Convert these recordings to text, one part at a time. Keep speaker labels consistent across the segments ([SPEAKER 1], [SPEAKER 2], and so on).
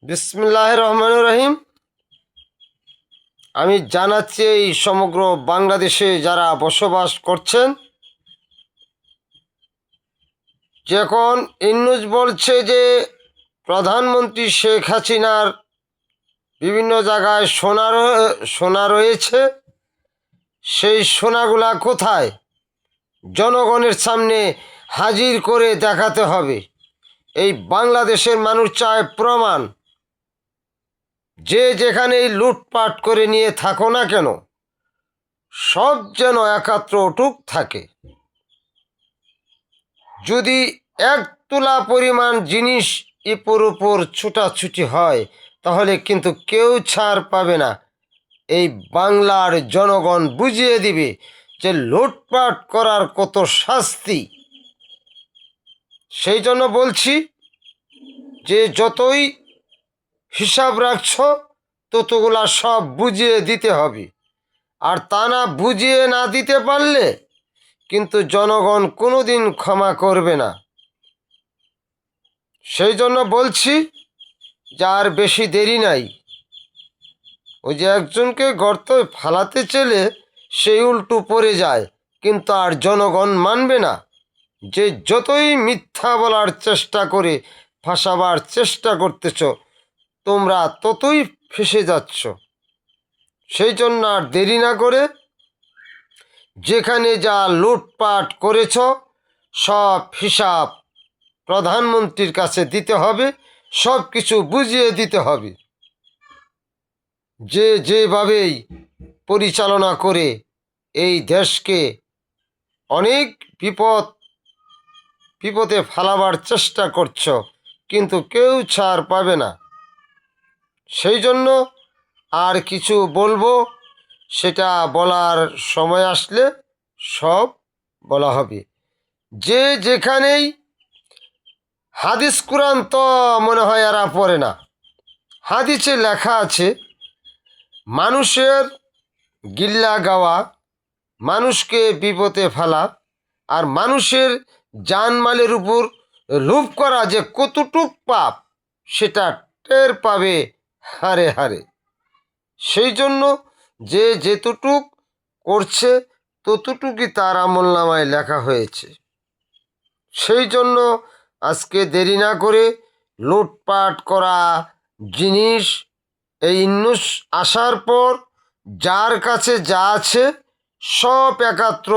[SPEAKER 1] বিসমিল্লাহির রহমানির রহিম। আমি জানাচ্ছি এই সমগ্র বাংলাদেশে যারা বসবাস করছেন, যখন ইন্নুস বলছে যে প্রধানমন্ত্রী শেখ হাসিনার বিভিন্ন জায়গায় সোনা রয়েছে, সেই সোনাগুলা কোথায় জনগণের সামনে হাজির করে দেখাতে হবে। এই বাংলাদেশের মানুষ চায় প্রমাণ। যে যেখানেই লুটপাট করে নিয়ে থাকো না কেন, সব যেন একাত্র অটুট থাকে। যদি এক তুলা পরিমাণ জিনিস এপর ওপর ছুটাছুটি হয়, তাহলে কিন্তু কেউ ছাড় পাবে না। এই বাংলার জনগণ বুঝিয়ে দিবে যে লুটপাট করার কত শাস্তি। সেই জন্য বলছি যে যতই হিসাব রাখছ, ততগুলা সব বুঝিয়ে দিতে হবে। আর তা না বুঝিয়ে না দিতে পারলে কিন্তু জনগণ কোনোদিন ক্ষমা করবে না। সেই জন্য বলছি যে আর বেশি দেরি নাই। ওই যে একজনকে গর্তে ফালাতে চলে সেই উল্টো পড়ে যায়, কিন্তু আর জনগণ মানবে না। যে যতই মিথ্যা বলার চেষ্টা করে ফাঁসাবার চেষ্টা করতেছ, তোমরা ততই ফেসে যাচ্ছ। সেই জন্য আর দেরি না করে যেখানে যা লুটপাট করেছ, সব হিসাব প্রধানমন্ত্রীর কাছে দিতে হবে, সব কিছু বুঝিয়ে দিতে হবে। যে যেভাবেই পরিচালনা করে এই দেশকে অনেক বিপদে ফেলাবার চেষ্টা করছ, কিন্তু কেউ ছাড় পাবে না। সেই জন্য আর কিছু বলবো, সেটা বলার সময় আসলে সব বলা হবে। যে যেখানেই হাদিস কোরআন তো মনে হয় এরা পড়ে না। হাদিসে লেখা আছে, মানুষের গিল্লা গাওয়া, মানুষকে বিপদে ফেলা, আর মানুষের জানমালের উপর লোভ করা যে কতটুক পাপ, সেটা টের পাবে হারে হারে। সেই জন্য যে যেতটুক করছে ততটুকুই তার আমলনামায় লেখা হয়েছে। সেই জন্য আজকে দেরি না করে লুটপাট করা জিনিস এই ইন্নুস আসার পর যার কাছে যা আছে সব একাত্র,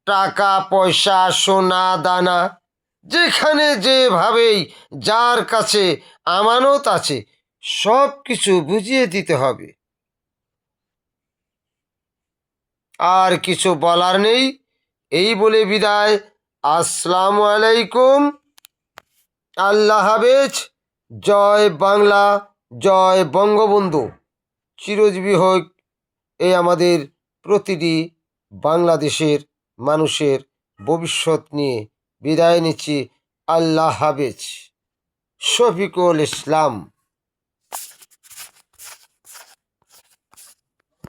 [SPEAKER 1] টাকা পয়সা সোনা দানা, যেখানে যেভাবেই যার কাছে আমানত আছে, সব কিছু বুঝিয়ে দিতে হবে। আর কিছু বলার নেই। এই বলে বিদায়। আসসালামু আলাইকুম। আল্লাহ হাফেজ। জয় বাংলা, জয় বঙ্গবন্ধু। চিরজীবী হোক এই আমাদের প্রতিটি বাংলাদেশের মানুষের ভবিষ্যৎ নিয়ে বিদায় নিচ্ছি। আল্লাহ হাফেজ। শফিকুল ইসলাম।